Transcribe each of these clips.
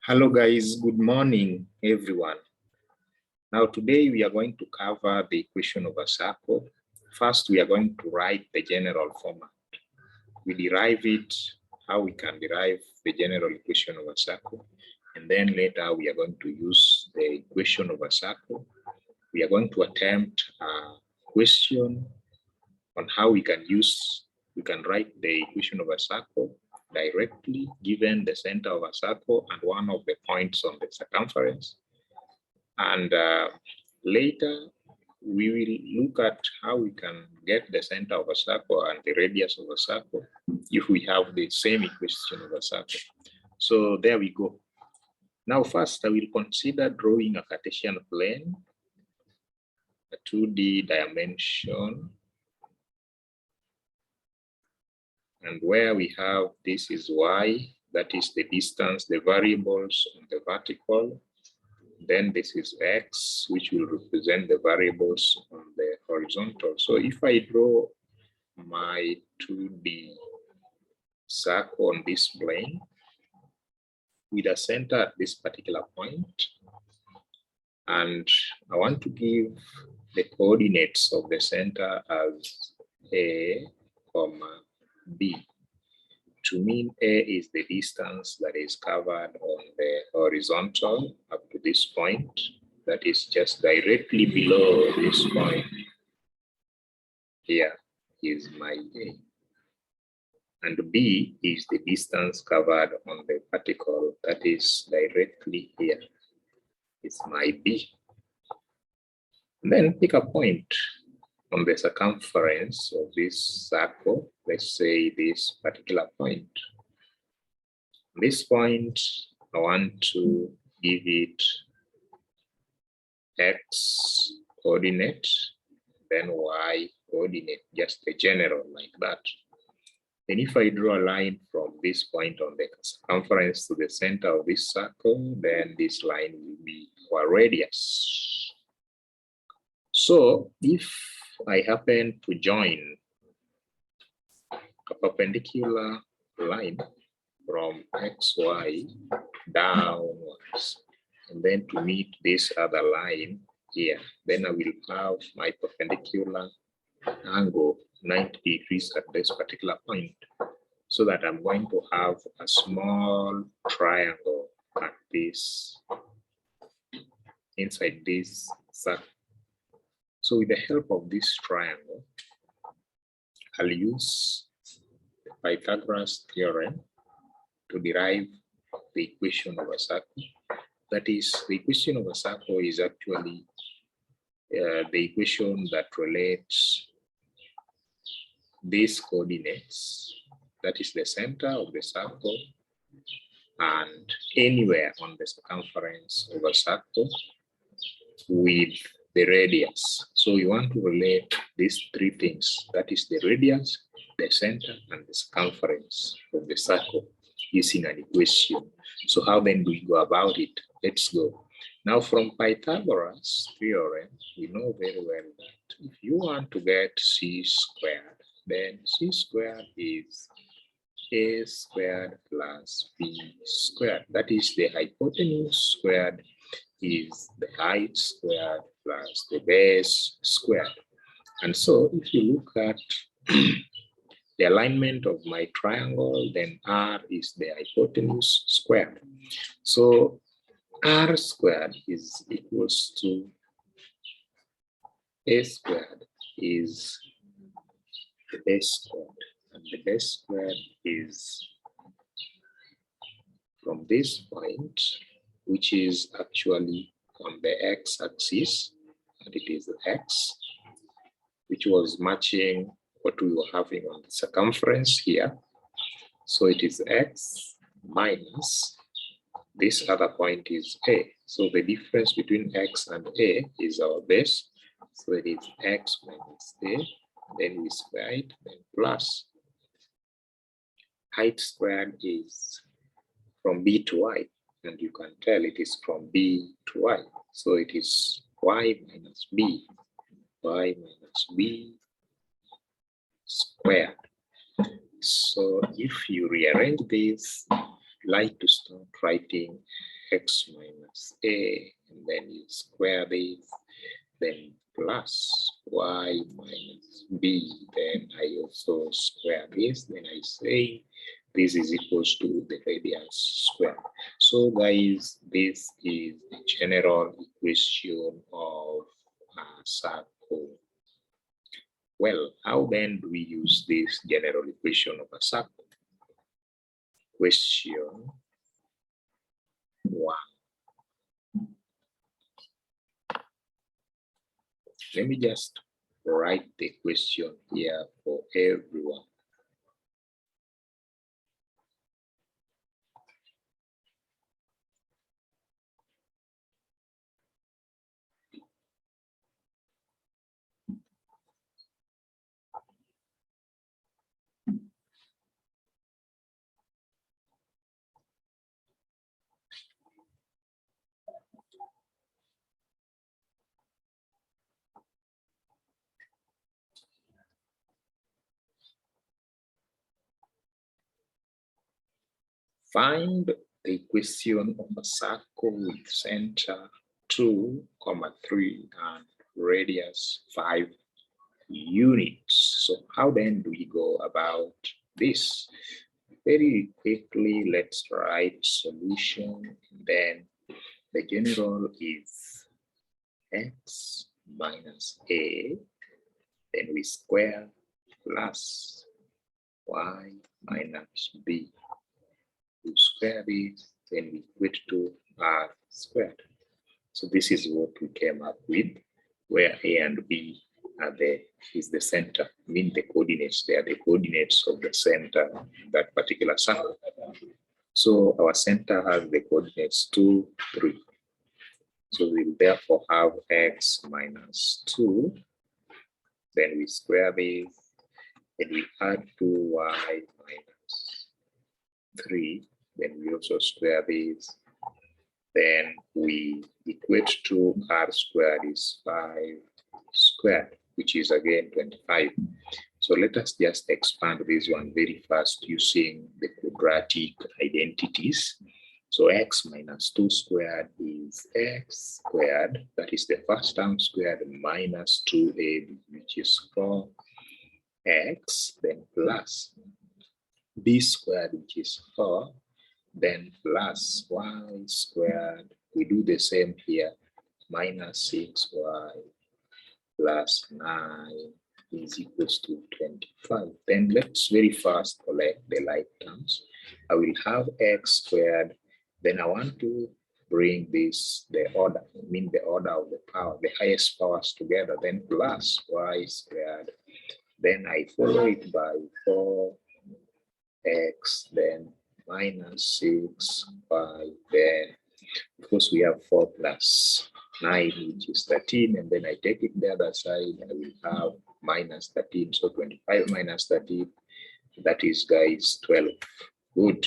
Hello guys, good morning everyone. Now today we are going to cover the equation of a circle. First we are going to write the general format. We derive it, how we can derive the general equation of a circle, and then later we are going to use the equation of a circle. We are going to attempt a question on how we can write the equation of a circle directly given the center of a circle and one of the points on the circumference. And later, we will look at how we can get the center of a circle and the radius of a circle if we have the same equation of a circle. So there we go. Now first, I will consider drawing a Cartesian plane, a 2D dimension, and where we have this is y, that is the distance, the variables on the vertical. Then this is x, which will represent the variables on the horizontal. So if I draw my 2D circle on this plane with a center at this particular point, and I want to give the coordinates of the center as a, b. To mean a is the distance that is covered on the horizontal up to this point, that is just directly below this point. Here is my a. And b is the distance covered on the vertical, that is directly here. It's my b. And then pick a point on the circumference of this circle. Let's say this particular point. This point, I want to give it x coordinate, then y coordinate, just the general like that. And if I draw a line from this point on the circumference to the center of this circle, then this line will be our radius. So if I happen to join a perpendicular line from xy downwards, and then to meet this other line here, then I will have my perpendicular angle 90 degrees at this particular point, so that I'm going to have a small triangle at this, inside this circle. So with the help of this triangle, I'll use the Pythagoras theorem to derive the equation of a circle. That is, the equation of a circle is actually the equation that relates these coordinates, that is the center of the circle, and anywhere on the circumference of a circle with the radius. So you want to relate these three things, that is the radius, the center, and the circumference of the circle using an equation. So how then do we go about it? Let's go. Now from Pythagoras theorem, we know very well that if you want to get c squared, then c squared is a squared plus b squared. That is the hypotenuse squared is the height squared plus the base squared. And so if you look at the alignment of my triangle, then r is the hypotenuse squared. So r squared is equals to a squared is the base squared, and the base squared is from this point, which is actually on the x-axis, and it is x, which was matching what we were having on the circumference here. So it is x minus this other point is a. So the difference between x and a is our base. So it is x minus a, then we square it, then plus height squared is from b to y, and you can tell it is from b to y. So it is y minus b squared. So if you rearrange this, like to start writing x minus a, and then you square this, then plus y minus b, then I also square this, then I say this is equals to the radius squared. So guys, this is the general equation of a circle. Well, how then do we use this general equation of a circle? Question 1. Let me just write the question here for everyone. Find the equation of a circle with center 2, 3 and radius 5 units. So how then do we go about this? Very quickly, let's write solution. Then the general is x minus a, then we square plus y minus b. We square this, then we equate to r squared. So this is what we came up with, where a and b are is the center, mean the coordinates. They are the coordinates of the center, that particular circle. So our center has the coordinates 2, 3. So we'll therefore have x minus 2. Then we square this, and we add 2y minus 3. Then we also square this. Then we equate to r squared is 5 squared, which is again 25. So let us just expand this one very fast using the quadratic identities. So x minus 2 squared is x squared, that is the first term squared, minus 2ab, which is 4x, then plus b squared, which is 4, then plus y squared. We do the same here, minus 6y plus 9 is equals to 25. Then let's very fast collect the like terms. I will have x squared. Then I want to bring this, the order, the order of the power, the highest powers together, then plus y squared. Then I follow it by 4x, then minus 6y, then of course we have 4 plus 9, which is 13, and then I take it the other side, I will have minus 13, so 25 minus 13, that is, guys, 12. Good.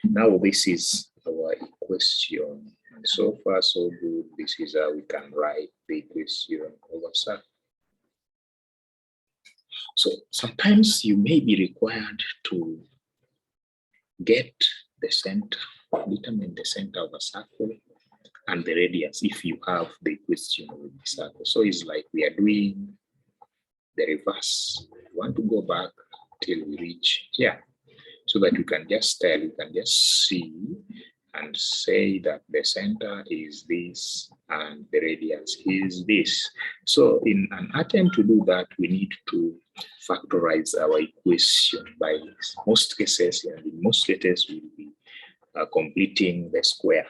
Now this is our equation, and so far so good. This is how we can write the equation of a circle. So sometimes you may be required to get the center, determine the center of a circle and the radius if you have the equation of the circle. So it's like we are doing the reverse. We want to go back till we reach here, so that you can just tell, you can just see and say that the center is this and the radius is this. So in an attempt to do that, we need to factorize our equation. By most cases, and in most cases, we'll be completing the square.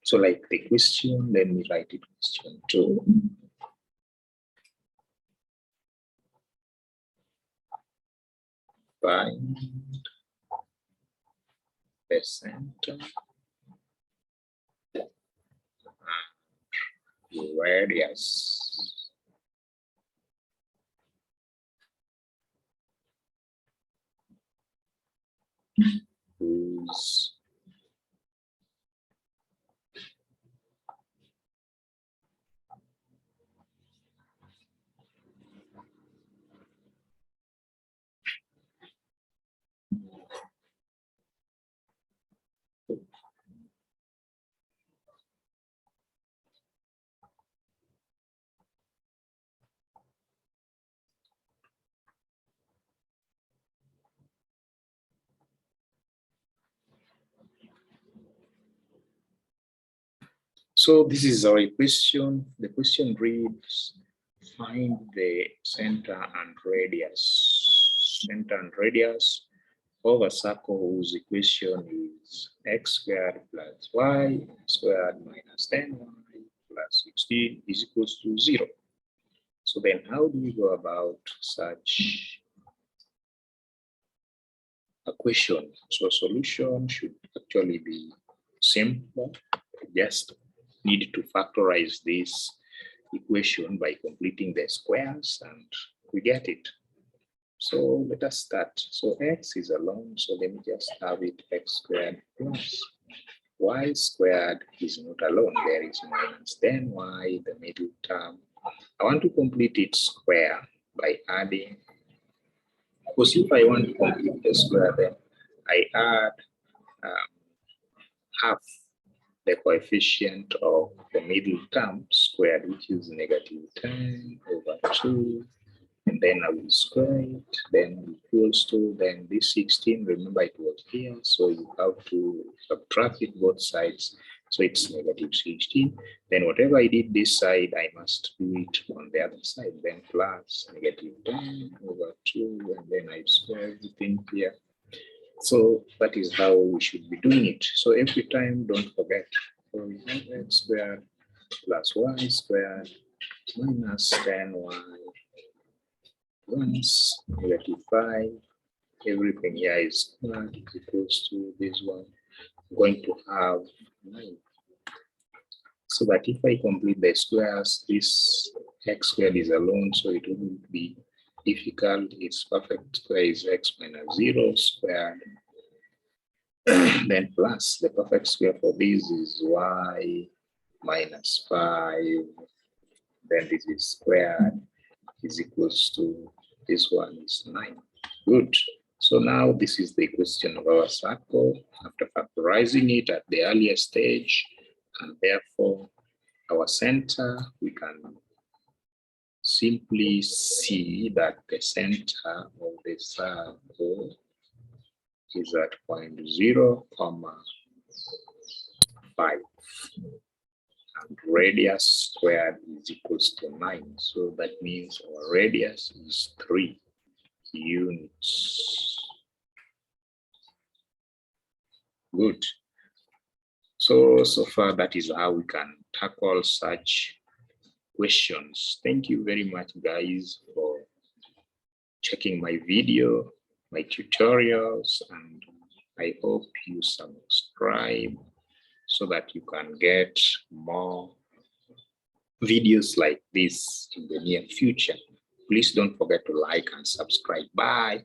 So like the question, let me write it, question 2. Find the center and radius whose So this is our question. The question reads, find the center and radius. Center and radius of a circle whose equation is x squared plus y squared minus 10y plus 16 is equals to 0. So then how do we go about such a question? So solution should actually be simple. Just need to factorize this equation by completing the squares and we get it. So let us start. So x is alone, so let me just have it x squared plus y squared is not alone. There is minus 10y, the middle term. I want to complete it square by adding, because if I want to complete the square, then I add half the coefficient of the middle term squared, which is negative 10 over 2. And then I will square it, then equals to, then this 16, remember it was here, so you have to subtract it both sides, so it's negative 16. Then whatever I did this side, I must do it on the other side, then plus negative 10 over 2, and then I square everything here. So that is how we should be doing it. So every time, don't forget, so we have x squared plus y squared minus 10y plus negative 5, everything here is equals to this one. I'm going to have 9. So that if I complete the squares, this x squared is alone, so it wouldn't be difficult. Its perfect square is x minus 0 squared. Then plus the perfect square for this is y minus 5. Then this is squared is equals to, this one is 9. Good. So now this is the equation of our circle after factorizing it at the earlier stage, and therefore our center, we can simply see that the center of the circle is at 0, 5. And radius squared is equals to 9. So that means our radius is 3 units. Good. So far that is how we can tackle such questions. Thank you very much, guys, for checking my video, my tutorials, and I hope you subscribe so that you can get more videos like this in the near future. Please don't forget to like and subscribe. Bye.